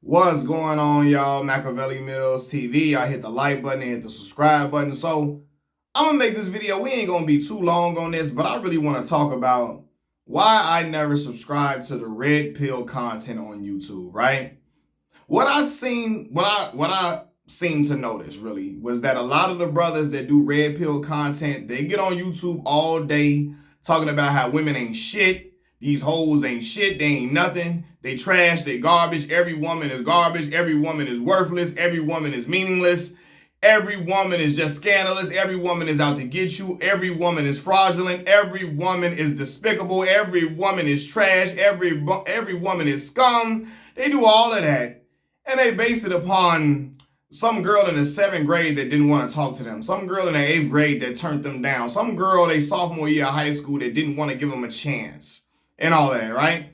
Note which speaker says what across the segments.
Speaker 1: What's going on, y'all? Machiavelli Mills TV. I hit the like button and hit the subscribe button. So I'm gonna make this video. We ain't gonna be too long on this, but I really want to talk about why I never subscribed to the red pill content on YouTube, right? What I seem to notice really was that a lot of the brothers that do red pill content, they get on YouTube all day talking about how women ain't shit. These hoes ain't shit. They ain't nothing. They trash. They garbage. Every woman is garbage. Every woman is worthless. Every woman is meaningless. Every woman is just scandalous. Every woman is out to get you. Every woman is fraudulent. Every woman is despicable. Every woman is trash. Every woman is scum. They do all of that. And they base it upon some girl in the 7th grade that didn't want to talk to them. Some girl in the 8th grade that turned them down. Some girl they sophomore year of high school that didn't want to give them a chance. And all that, right?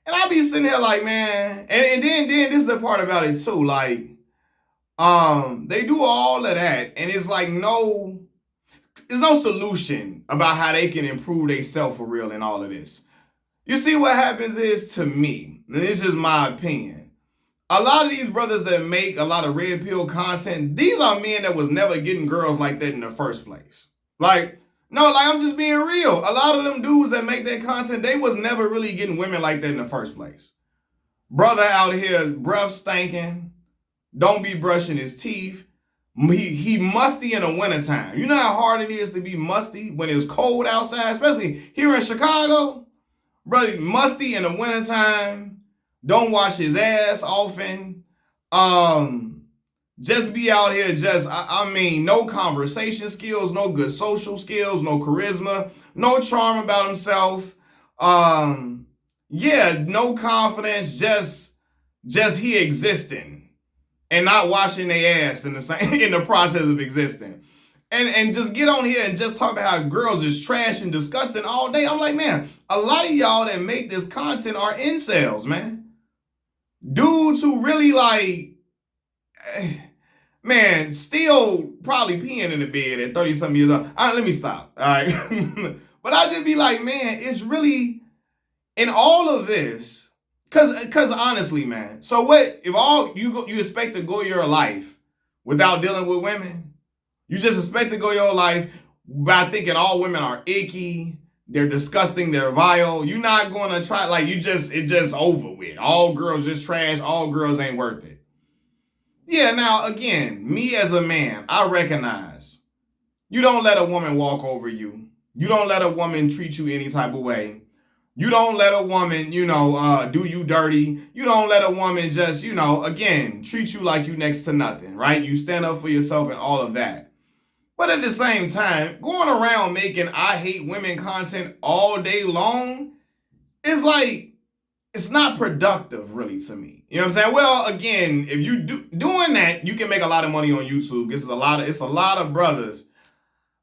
Speaker 1: And I be sitting here like, man, and then this is the part about it too, like, they do all of that, and it's like there's no solution about how they can improve themselves for real in all of this. You see, what happens is, to me, and this is my opinion, a lot of these brothers that make a lot of red pill content, these are men that was never getting girls like that in the first place. No, I'm just being real. A lot of them dudes that make that content, they was never really getting women like that in the first place. Brother out here, breath stinking, don't be brushing his teeth. He musty in the wintertime. You know how hard it is to be musty when it's cold outside, especially here in Chicago? Brother, musty in the wintertime, don't wash his ass often. Just be out here, no conversation skills, no good social skills, no charisma, no charm about himself. No confidence, just he existing and not washing their ass in the process of existing. And just get on here and just talk about how girls is trash and disgusting all day. I'm like, man, a lot of y'all that make this content are incels, man. Dudes who really man, still probably peeing in the bed at 30-something years old. Let me stop, all right? But I just be like, man, it's really, in all of this, because honestly, man, so what, if all you expect to go your life without dealing with women? You just expect to go your life by thinking all women are icky, they're disgusting, they're vile. You're not going to try, it's just over with. All girls just trash, all girls ain't worth it. Yeah, now, again, me as a man, I recognize you don't let a woman walk over you. You don't let a woman treat you any type of way. You don't let a woman, do you dirty. You don't let a woman just, again, treat you like you next to nothing, right? You stand up for yourself and all of that. But at the same time, going around making I hate women content all day long is it's not productive, really, to me. You know what I'm saying? Well, again, if you doing that, you can make a lot of money on YouTube. It's a lot of brothers,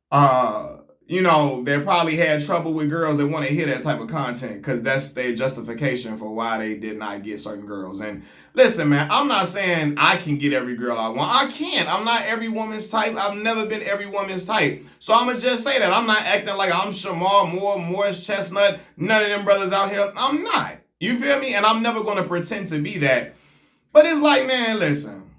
Speaker 1: that probably had trouble with girls that want to hear that type of content because that's their justification for why they did not get certain girls. And listen, man, I'm not saying I can get every girl I want. I can't. I'm not every woman's type. I've never been every woman's type. So I'm going to just say that. I'm not acting like I'm Shamar Moore, Morris Chestnut, none of them brothers out here. I'm not. You feel me? And I'm never going to pretend to be that. But it's like, man, listen.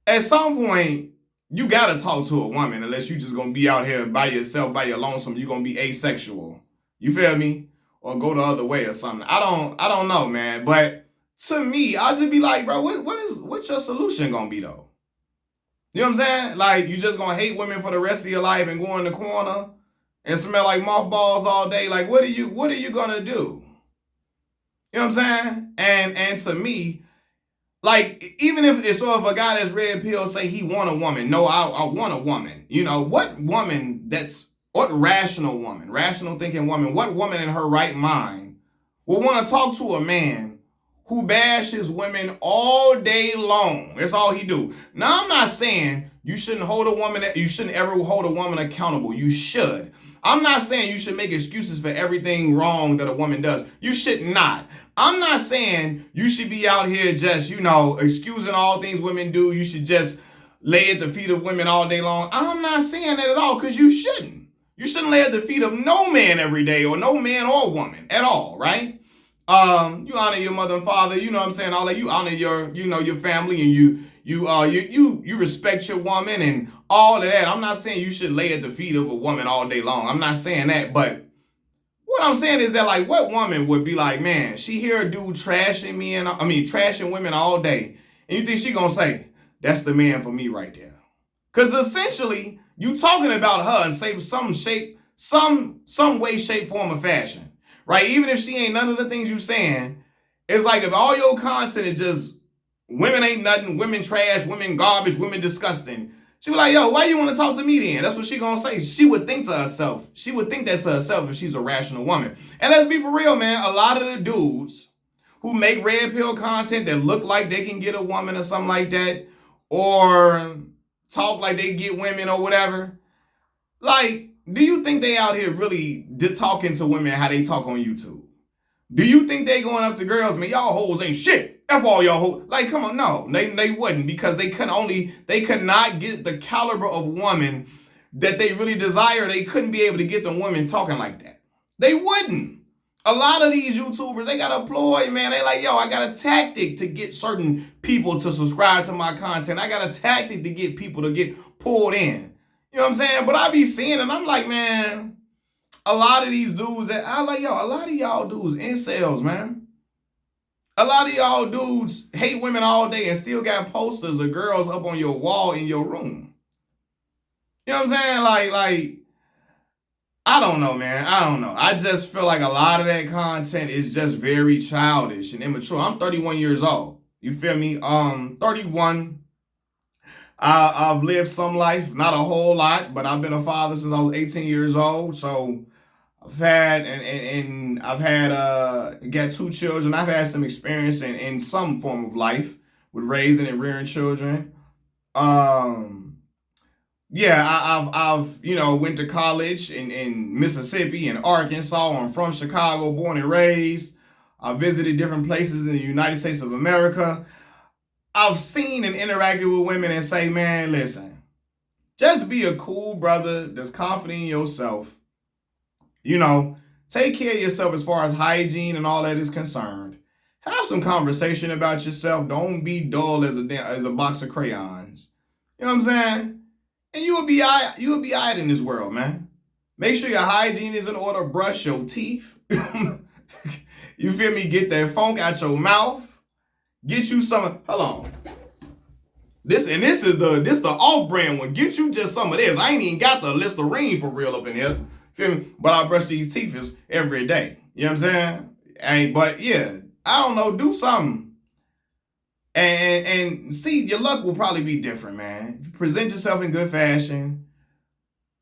Speaker 1: At some point, you got to talk to a woman unless you just going to be out here by yourself, by your lonesome. You're going to be asexual. You feel me? Or go the other way or something. I don't know, man. But to me, I'll just be like, bro, what's your solution going to be, though? You know what I'm saying? You just going to hate women for the rest of your life and go in the corner and smell like mothballs all day? What are you going to do? You know what I'm saying? And to me, even if it's sort of a guy that's red pill say he want a woman. No, I want a woman. What rational thinking woman, what woman in her right mind will want to talk to a man who bashes women all day long? That's all he do. Now, I'm not saying you shouldn't ever hold a woman accountable. You should. I'm not saying you should make excuses for everything wrong that a woman does. You should not. I'm not saying you should be out here just, excusing all things women do. You should just lay at the feet of women all day long. I'm not saying that at all, because you shouldn't. You shouldn't lay at the feet of no man every day, or no man or woman at all, right? You honor your mother and father, you know what I'm saying, all that. You honor your, your family, and you respect your woman and all of that. I'm not saying you should lay at the feet of a woman all day long. I'm not saying that, but what I'm saying is that, like, what woman would be like, man, she hear a dude trashing me, and trashing women all day, and you think she gonna say, that's the man for me right there? Because essentially, you talking about her in some way, shape, form, or fashion, right? Even if she ain't none of the things you saying, it's like if all your content is just women ain't nothing, women trash, women garbage, women disgusting. She be like, yo, why you want to talk to me then? That's what she gonna say. She would think to herself. She would think that to herself if she's a rational woman. And let's be for real, man. A lot of the dudes who make red pill content that look like they can get a woman or something like that, or talk like they get women or whatever, like, do you think they out here really talking to women how they talk on YouTube? Do you think they going up to girls, man, y'all hoes ain't shit, F all y'all hoes? Like, come on, no, they wouldn't, because they could not get the caliber of woman that they really desire. They couldn't be able to get the women talking like that. They wouldn't. A lot of these YouTubers, they got a ploy, man. They like, yo, I got a tactic to get certain people to subscribe to my content. I got a tactic to get people to get pulled in. You know what I'm saying? But I be seeing, and I'm like, man, a lot of these dudes that I like, yo, a lot of y'all dudes incels, man. A lot of y'all dudes hate women all day and still got posters of girls up on your wall in your room. You know what I'm saying? Like, I don't know, man. I don't know. I just feel like a lot of that content is just very childish and immature. I'm 31 years old. You feel me? 31. I've lived some life, not a whole lot, but I've been a father since I was 18 years old. So I've had got 2 children. I've had some experience in some form of life with raising and rearing children. Yeah, I've went to college in Mississippi and Arkansas. I'm from Chicago, born and raised. I visited different places in the United States of America. I've seen and interacted with women and say, man, listen, just be a cool brother that's confident in yourself. Take care of yourself as far as hygiene and all that is concerned. Have some conversation about yourself. Don't be dull as a box of crayons. You know what I'm saying? And you'll be all right in this world, man. Make sure your hygiene is in order. Brush your teeth. You feel me? Get that funk out your mouth. Get you some. Hold on. This is the off-brand one. Get you just some of this. I ain't even got the Listerine for real up in here. Feel me? But I brush these teeth every day. You know what I'm saying? But yeah, I don't know. Do something. And see, your luck will probably be different, man. Present yourself in good fashion.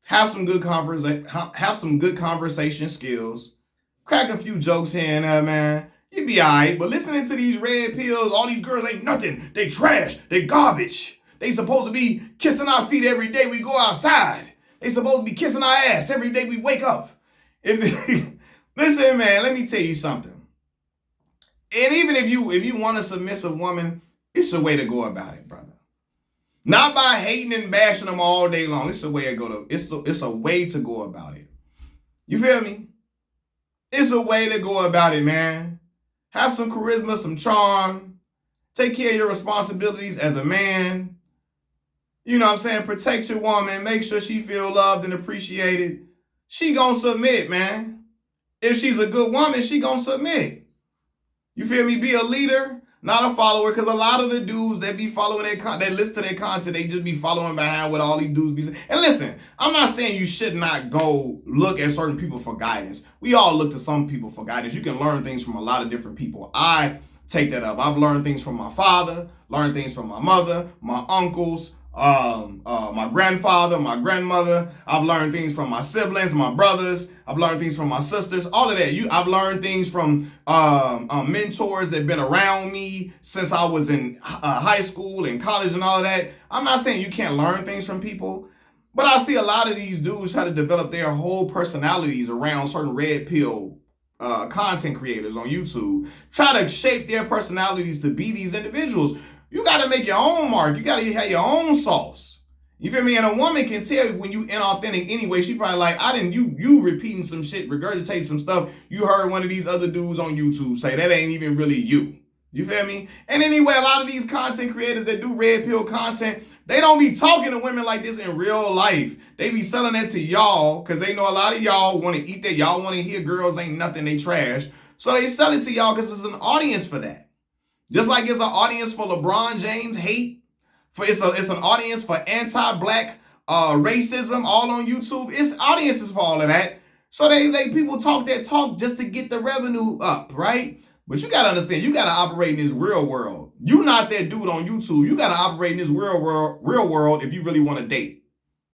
Speaker 1: Have some good conversation skills. Crack a few jokes here and there, man. You be alright. But listening to these red pills, all these girls ain't nothing. They trash. They garbage. They supposed to be kissing our feet every day we go outside. They supposed to be kissing our ass every day we wake up. And listen, man, let me tell you something. And even if you want a submissive woman, it's a way to go about it, brother. Not by hating and bashing them all day long. It's a way it's a way to go about it. You feel me? It's a way to go about it, man. Have some charisma, some charm. Take care of your responsibilities as a man. You know what I'm saying? Protect your woman. Make sure she feel loved and appreciated. She gonna submit, man. If she's a good woman, she gonna submit. You feel me? Be a leader, not a follower, because a lot of the dudes that be following that listen to their content, they just be following behind what all these dudes be saying. And listen, I'm not saying you should not go look at certain people for guidance. We all look to some people for guidance. You can learn things from a lot of different people. I take that up. I've learned things from my father, learned things from my mother, my uncles, my grandfather, my grandmother. I've learned things from my siblings, my brothers. I've learned things from my sisters. All of that. I've learned things from mentors that have been around me since I was in high school and college and all of that. I'm not saying you can't learn things from people, but I see a lot of these dudes try to develop their whole personalities around certain red pill content creators on YouTube. Try to shape their personalities to be these individuals. You got to make your own mark. You got to have your own sauce. You feel me? And a woman can tell when you inauthentic anyway. She probably like, you repeating some shit, regurgitating some stuff you heard one of these other dudes on YouTube say. That ain't even really you. You feel me? And anyway, a lot of these content creators that do red pill content, they don't be talking to women like this in real life. They be selling that to y'all because they know a lot of y'all want to eat that. Y'all want to hear girls ain't nothing, they trash. So they sell it to y'all because it's an audience for that. Just like it's an audience for LeBron James hate. It's an audience for anti-black racism all on YouTube. It's audiences for all of that. So they people talk that talk just to get the revenue up, right? But you gotta understand, you gotta operate in this real world. You not that dude on YouTube. You gotta operate in this real world if you really want to date.